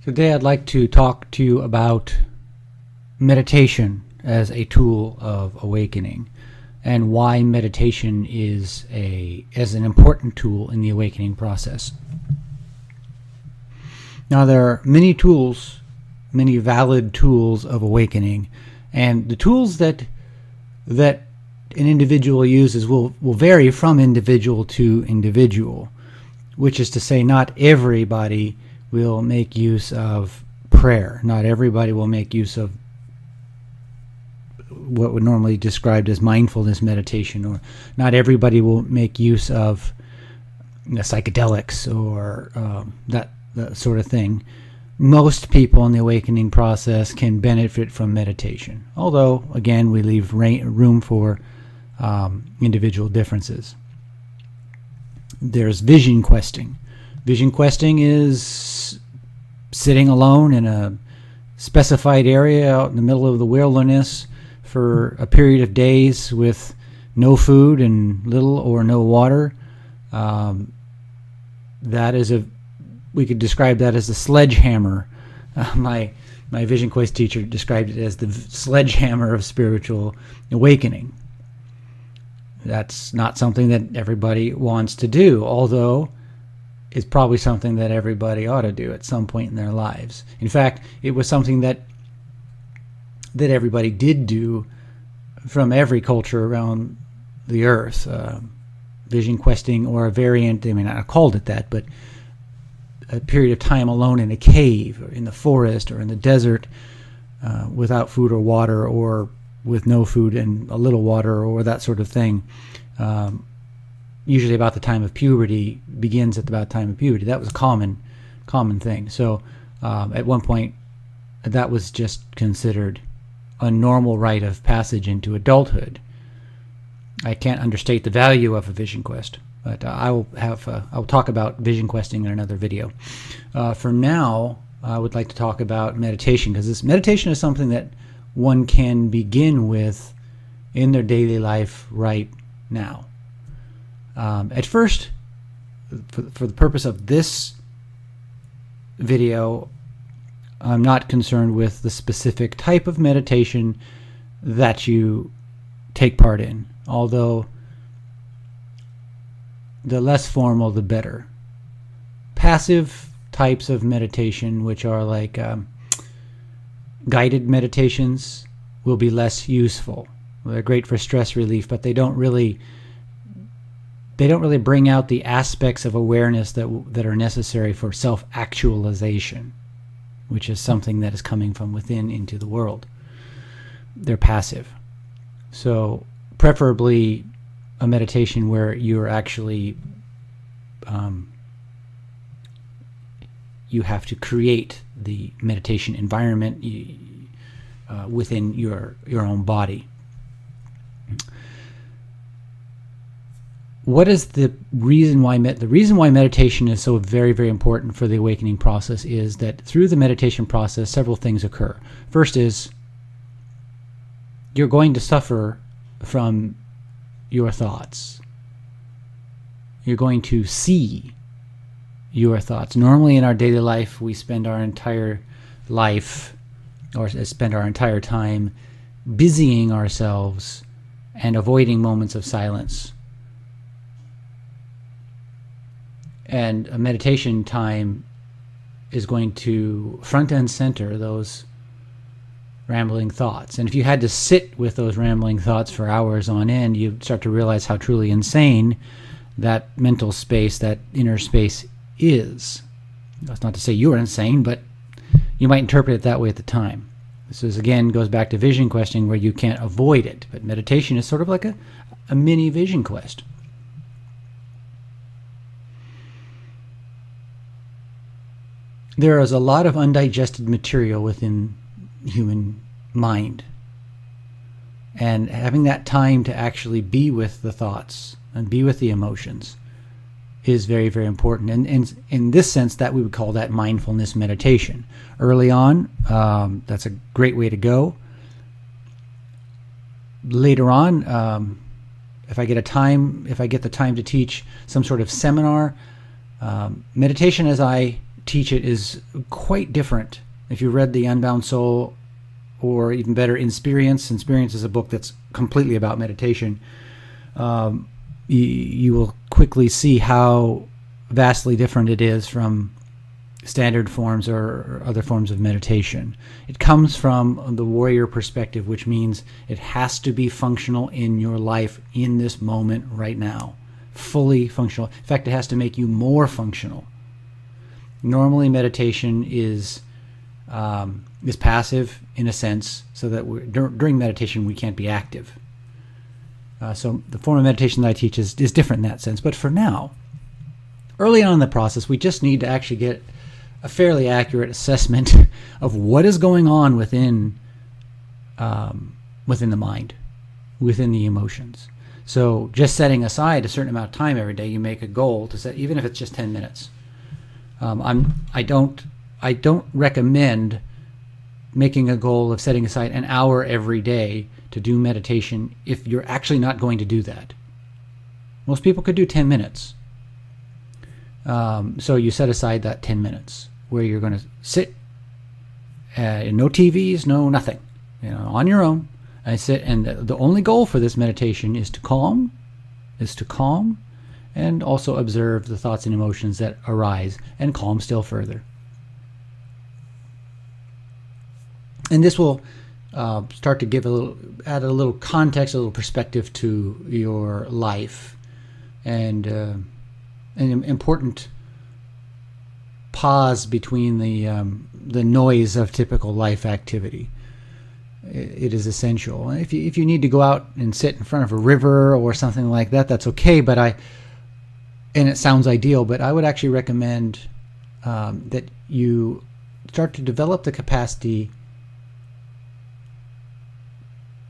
Today I'd like to talk to you about meditation as a tool of awakening and why meditation is an important tool in the awakening process. Now there are many tools, many valid tools of awakening, and the tools that an individual uses will vary from individual to individual, which is to say not everybody will make use of prayer. Not everybody will make use of what would normally be described as mindfulness meditation, or not everybody will make use of psychedelics or that sort of thing. Most people in the awakening process can benefit from meditation, although, again, we leave room for individual differences. There's vision questing. Vision questing is sitting alone in a specified area out in the middle of the wilderness for a period of days with no food and little or no water. We could describe that as the sledgehammer. My Vision Quest teacher described it as the sledgehammer of spiritual awakening. That's not something that everybody wants to do, although it's probably something that everybody ought to do at some point in their lives. In fact, it was something that everybody did do from every culture around the earth. Vision questing, or a variant, I mean, I called it that, but a period of time alone in a cave or in the forest or in the desert without food or water, or with no food and a little water, or that sort of thing. Usually about the time of puberty, begins at about the time of puberty. That was a common thing. So at one point, that was just considered a normal rite of passage into adulthood. I can't understate the value of a vision quest, but I'll talk about vision questing in another video. For now, I would like to talk about meditation, because this meditation is something that one can begin with in their daily life right now. At first, for the purpose of this video, I'm not concerned with the specific type of meditation that you take part in, although the less formal, the better. Passive types of meditation, which are like guided meditations, will be less useful. They're great for stress relief, but they don't really bring out the aspects of awareness that are necessary for self-actualization, which is something that is coming from within into the world. They're passive. So preferably a meditation where you're actually you have to create the meditation environment within your own body. What is the reason why meditation is so very, very important for the awakening process is that through the meditation process, several things occur. First is you're going to suffer from your thoughts. You're going to see your thoughts. Normally in our daily life, we spend our entire life, or spend our entire time, busying ourselves and avoiding moments of silence. And a meditation time is going to front and center those rambling thoughts. And if you had to sit with those rambling thoughts for hours on end, you'd start to realize how truly insane that mental space, that inner space is. That's not to say you're insane, but you might interpret it that way at the time. This is, again, goes back to vision questing, where you can't avoid it. But meditation is sort of like a mini vision quest. There is a lot of undigested material within human mind. And having that time to actually be with the thoughts and be with the emotions is very, very important. And in this sense, that we would call that mindfulness meditation. Early on, that's a great way to go. Later on, if I get the time to teach some sort of seminar, meditation as I teach it is quite different. If you read The Unbound Soul, or even better, Insperience is a book that's completely about meditation, you will quickly see how vastly different it is from standard forms or other forms of meditation. It comes from the warrior perspective, which means it has to be functional in your life in this moment right now. Fully functional. In fact, it has to make you more functional. Normally, meditation is passive in a sense, so that during meditation we can't be active. So the form of meditation that I teach is different in that sense. But for now, early on in the process, we just need to actually get a fairly accurate assessment of what is going on within the mind, within the emotions. So just setting aside a certain amount of time every day, you make a goal to set, even if it's just 10 minutes. I don't recommend making a goal of setting aside an hour every day to do meditation if you're actually not going to do that. Most people could do 10 minutes. So you set aside that 10 minutes where you're going to sit, no TVs, no nothing, on your own. I sit, and the only goal for this meditation is to calm, and also observe the thoughts and emotions that arise, and calm still further. And this will start to add a little context, a little perspective to your life, and an important pause between the noise of typical life activity. It is essential. If you need to go out and sit in front of a river or something like that, that's okay. And it sounds ideal, but I would actually recommend that you start to develop the capacity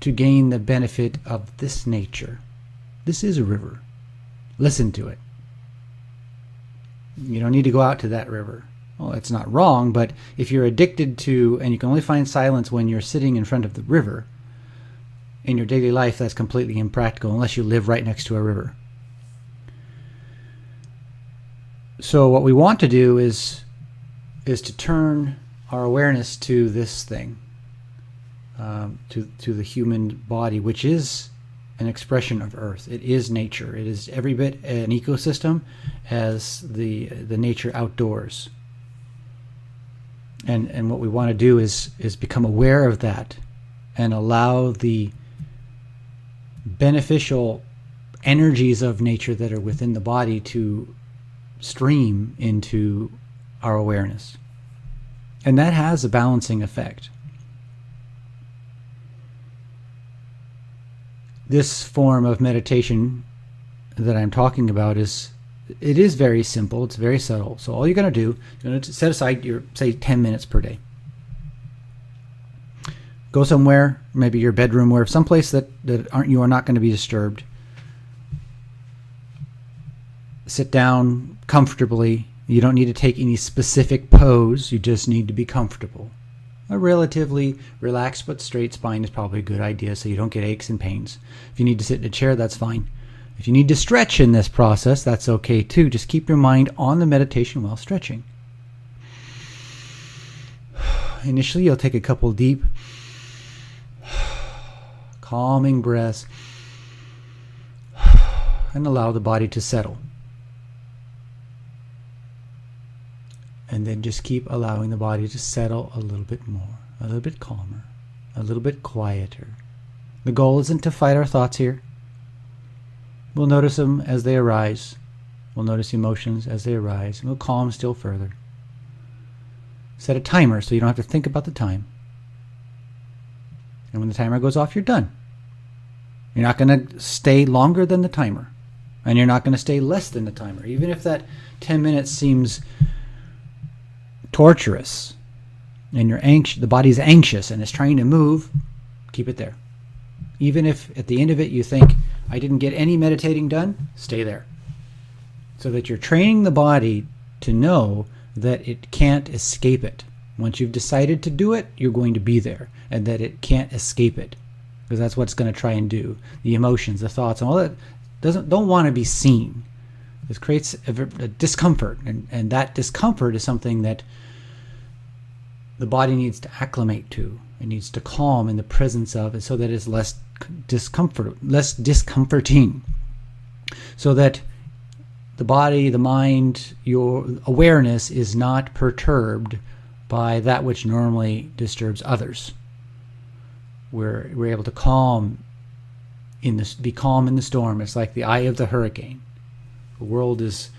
to gain the benefit of this nature. This is a river. Listen to it. You don't need to go out to that river. Well, it's not wrong, but if you're addicted to, and you can only find silence when you're sitting in front of the river, in your daily life, that's completely impractical unless you live right next to a river. So what we want to do is to turn our awareness to this thing, to the human body, which is an expression of Earth. It is nature. It is every bit an ecosystem as the nature outdoors. And what we want to do is become aware of that and allow the beneficial energies of nature that are within the body to stream into our awareness. And that has a balancing effect. This form of meditation that I'm talking about is very simple. It's very subtle. So all you're going to do, you're going to set aside your, say, 10 minutes per day. Go somewhere, maybe your bedroom, or someplace that you are not going to be disturbed. Sit down comfortably. You don't need to take any specific pose. You just need to be comfortable. A relatively relaxed but straight spine is probably a good idea so you don't get aches and pains. If you need to sit in a chair, that's fine. If you need to stretch in this process, that's okay too. Just keep your mind on the meditation while stretching. Initially, you'll take a couple deep, calming breaths and allow the body to settle. And then just keep allowing the body to settle a little bit more, a little bit calmer, a little bit quieter. The goal isn't to fight our thoughts here. We'll notice them as they arise. We'll notice emotions as they arise. And we'll calm still further. Set a timer so you don't have to think about the time. And when the timer goes off, you're done. You're not going to stay longer than the timer. And you're not going to stay less than the timer. Even if that 10 minutes seems torturous and the body's anxious and it's trying to move, keep it there. Even if at the end of it you think, I didn't get any meditating done, stay there. So that you're training the body to know that it can't escape it. Once you've decided to do it, you're going to be there, and that it can't escape it. Because that's what it's going to try and do. The emotions, the thoughts, and all that don't want to be seen. This creates a discomfort, and that discomfort is something that the body needs to acclimate to. It needs to calm in the presence of it, so that it's less discomforting, so that the body, the mind, your awareness is not perturbed by that which normally disturbs others. We're able to be calm in the storm. It's like the eye of the hurricane. The world is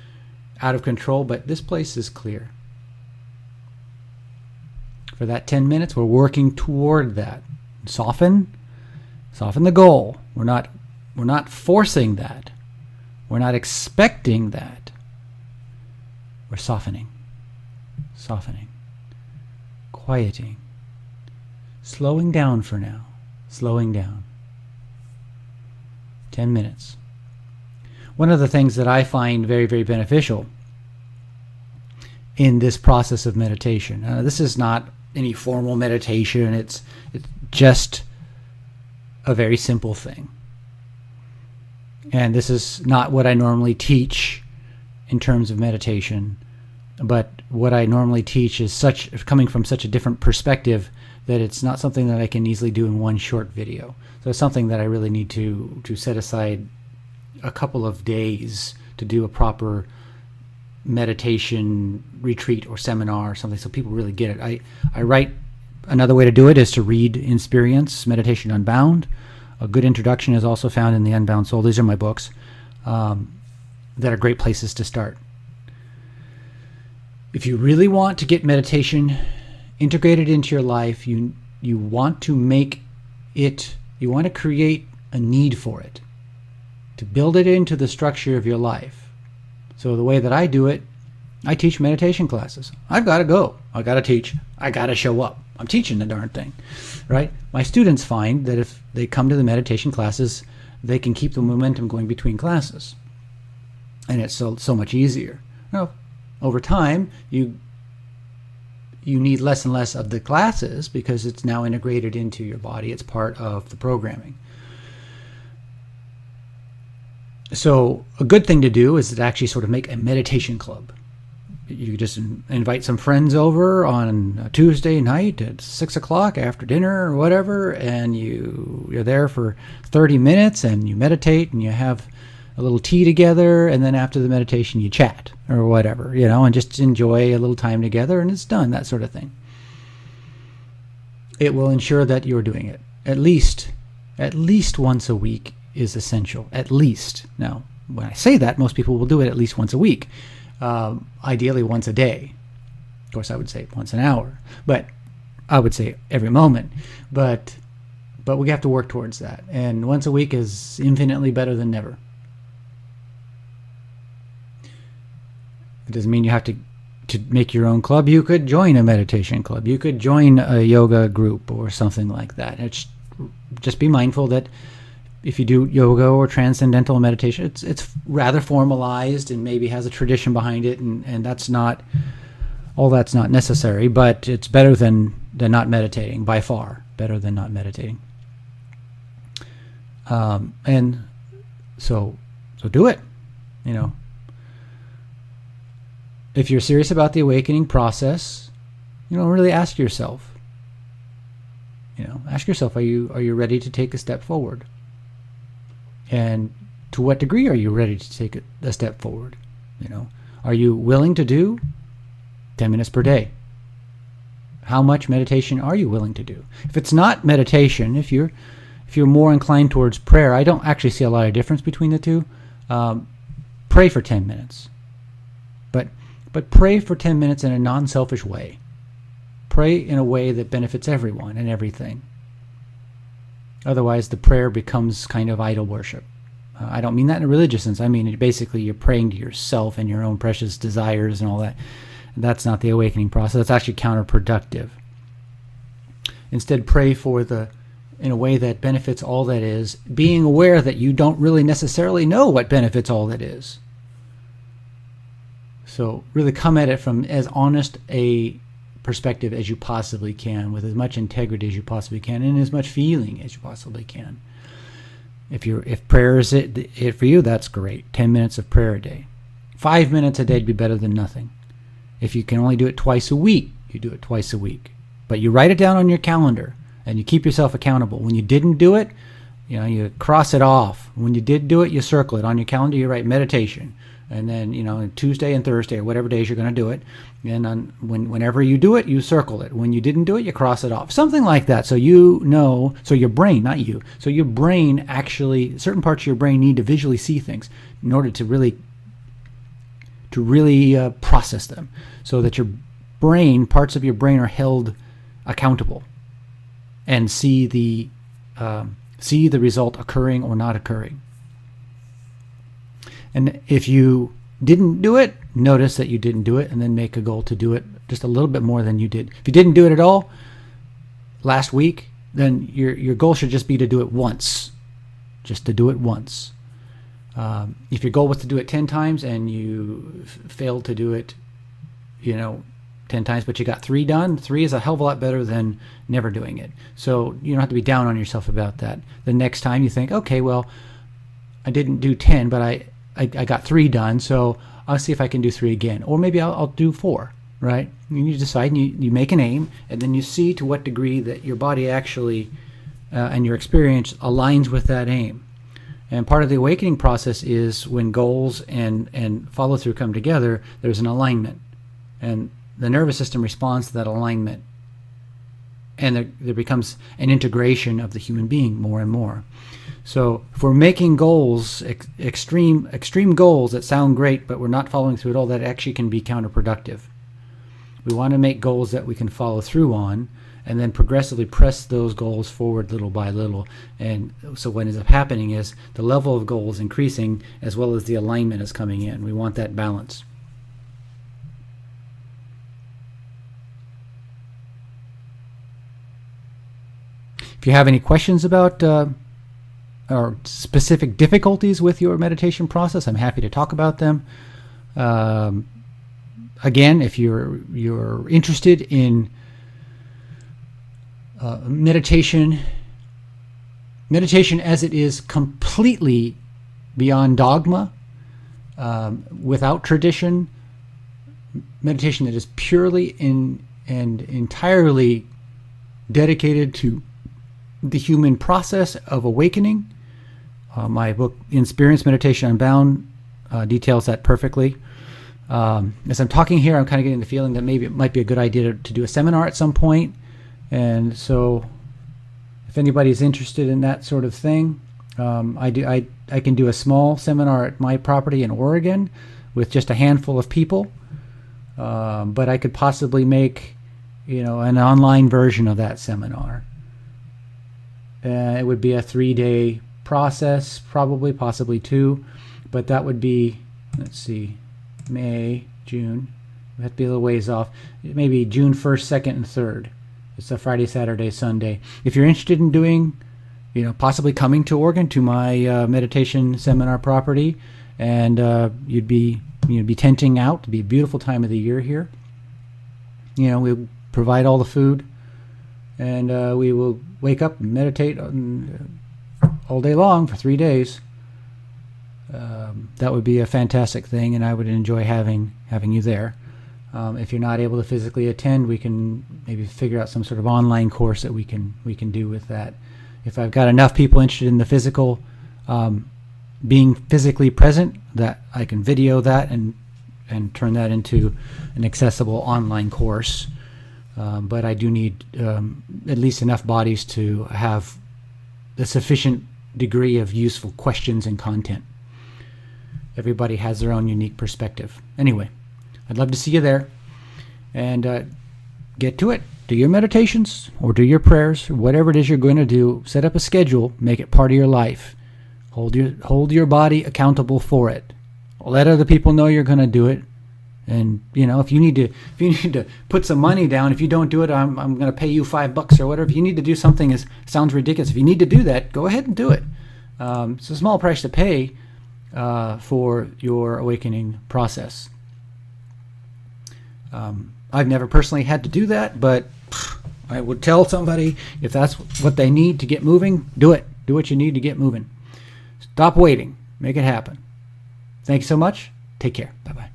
out of control, but this place is clear. For that 10 minutes, we're working toward that. Soften the goal. We're not forcing that. We're not expecting that. We're softening, quieting, slowing down for now, slowing down. 10 minutes. One of the things that I find very, very beneficial in this process of meditation, this is not any formal meditation, it's just a very simple thing. And this is not what I normally teach in terms of meditation, but what I normally teach is coming from such a different perspective that it's not something that I can easily do in one short video. So it's something that I really need to set aside a couple of days to do a proper meditation retreat or seminar or something, so people really get it. I write, another way to do it is to read Experience Meditation Unbound. A good introduction is also found in The Unbound Soul. These are my books that are great places to start. If you really want to get meditation integrated into your life, you want to make it, you want to create a need for it, to build it into the structure of your life. So the way that I do it, I teach meditation classes. I've got to go. I've got to teach. I got to show up. I'm teaching the darn thing, right? My students find that if they come to the meditation classes, they can keep the momentum going between classes. And it's so much easier. Now, over time, you need less and less of the classes because it's now integrated into your body. It's part of the programming. So a good thing to do is to actually sort of make a meditation club. You just invite some friends over on a Tuesday night at 6 o'clock after dinner or whatever, and you're there for 30 minutes and you meditate and you have a little tea together, and then after the meditation you chat or whatever, and just enjoy a little time together, and it's done, that sort of thing. It will ensure that you're doing it. At least once a week is essential. At least. Now, when I say that, most people will do it at least once a week. Ideally once a day. Of course, I would say once an hour, but I would say every moment. But we have to work towards that. And once a week is infinitely better than never. It doesn't mean you have to make your own club. You could join a meditation club. You could join a yoga group or something like that. Just be mindful that if you do yoga or transcendental meditation, it's rather formalized and maybe has a tradition behind it, and that's not necessary, but it's better than not meditating, by far better than not meditating. And so do it. If you're serious about the awakening process, really ask yourself. Ask yourself, are you ready to take a step forward? And to what degree are you ready to take a step forward? Are you willing to do 10 minutes per day? How much meditation are you willing to do? If it's not meditation, if you're more inclined towards prayer, I don't actually see a lot of difference between the two. Pray for 10 minutes. But pray for 10 minutes in a non-selfish way. Pray in a way that benefits everyone and everything. Otherwise, the prayer becomes kind of idol worship. I don't mean that in a religious sense. I mean, basically, you're praying to yourself and your own precious desires and all that. That's not the awakening process. That's actually counterproductive. Instead, pray in a way that benefits all that is, being aware that you don't really necessarily know what benefits all that is. So really come at it from as honest a perspective as you possibly can, with as much integrity as you possibly can, and as much feeling as you possibly can. If prayer is it for you, that's great. 10 minutes of prayer a day. 5 minutes a day would be better than nothing. If you can only do it twice a week, you do it twice a week. But you write it down on your calendar and you keep yourself accountable. When you didn't do it, you cross it off. When you did do it, you circle it. On your calendar, you write meditation. And then, Tuesday and Thursday or whatever days you're going to do it. And whenever you do it, you circle it. When you didn't do it, you cross it off. Something like that. So so your brain, not you. So your brain actually, certain parts of your brain need to visually see things in order to really process them. So that parts of your brain are held accountable and see the result occurring or not occurring. And if you didn't do it, notice that you didn't do it and then make a goal to do it just a little bit more than you did. If you didn't do it at all last week, then your goal should just be to do it once. Just to do it once. If your goal was to do it 10 times and you failed to do it, 10 times, but you got 3 done, 3 is a hell of a lot better than never doing it. So you don't have to be down on yourself about that. The next time you think, okay, well, I didn't do 10, but I got 3 done, so I'll see if I can do 3 again. Or maybe I'll do 4, right? And you decide, and you make an aim, and then you see to what degree that your body actually and your experience aligns with that aim. And part of the awakening process is when goals and follow-through come together, there's an alignment. And the nervous system responds to that alignment. And there becomes an integration of the human being more and more. So if we're making goals, extreme goals that sound great, but we're not following through at all, that actually can be counterproductive. We want to make goals that we can follow through on, and then progressively press those goals forward little by little. And so what ends up happening is the level of goals increasing as well as the alignment is coming in. We want that balance. If you have any questions about or specific difficulties with your meditation process, I'm happy to talk about them. Again, if you're interested in meditation as it is completely beyond dogma, without tradition, meditation that is purely and entirely dedicated to the human process of awakening. My book, Experience Meditation Unbound, details that perfectly. As I'm talking here, I'm kind of getting the feeling that maybe it might be a good idea to do a seminar at some point. And so if anybody's interested in that sort of thing, I can do a small seminar at my property in Oregon with just a handful of people. But I could possibly make, an online version of that seminar. It would be a 3-day process, possibly 2, but that would be, let's see, May, June. We have to be a little ways off. Maybe June 1st, 2nd, and 3rd. It's a Friday, Saturday, Sunday. If you're interested in doing, possibly coming to Oregon to my meditation seminar property, and you'd be tenting out. It'd be a beautiful time of the year here. We provide all the food. And we will wake up and meditate all day long for 3 days. That would be a fantastic thing, and I would enjoy having you there. If you're not able to physically attend, we can maybe figure out some sort of online course that we can do with that. If I've got enough people interested in the physical, being physically present, that I can video that and turn that into an accessible online course. But I do need at least enough bodies to have a sufficient degree of useful questions and content. Everybody has their own unique perspective. Anyway, I'd love to see you there. And get to it. Do your meditations or do your prayers, or whatever it is you're going to do. Set up a schedule. Make it part of your life. Hold your body accountable for it. Let other people know you're going to do it. And if you need to put some money down, if you don't do it, I'm going to pay you $5 or whatever. If you need to do something that sounds ridiculous, if you need to do that, go ahead and do it. It's a small price to pay for your awakening process. I've never personally had to do that, but I would tell somebody if that's what they need to get moving, do it. Do what you need to get moving. Stop waiting. Make it happen. Thank you so much. Take care. Bye-bye.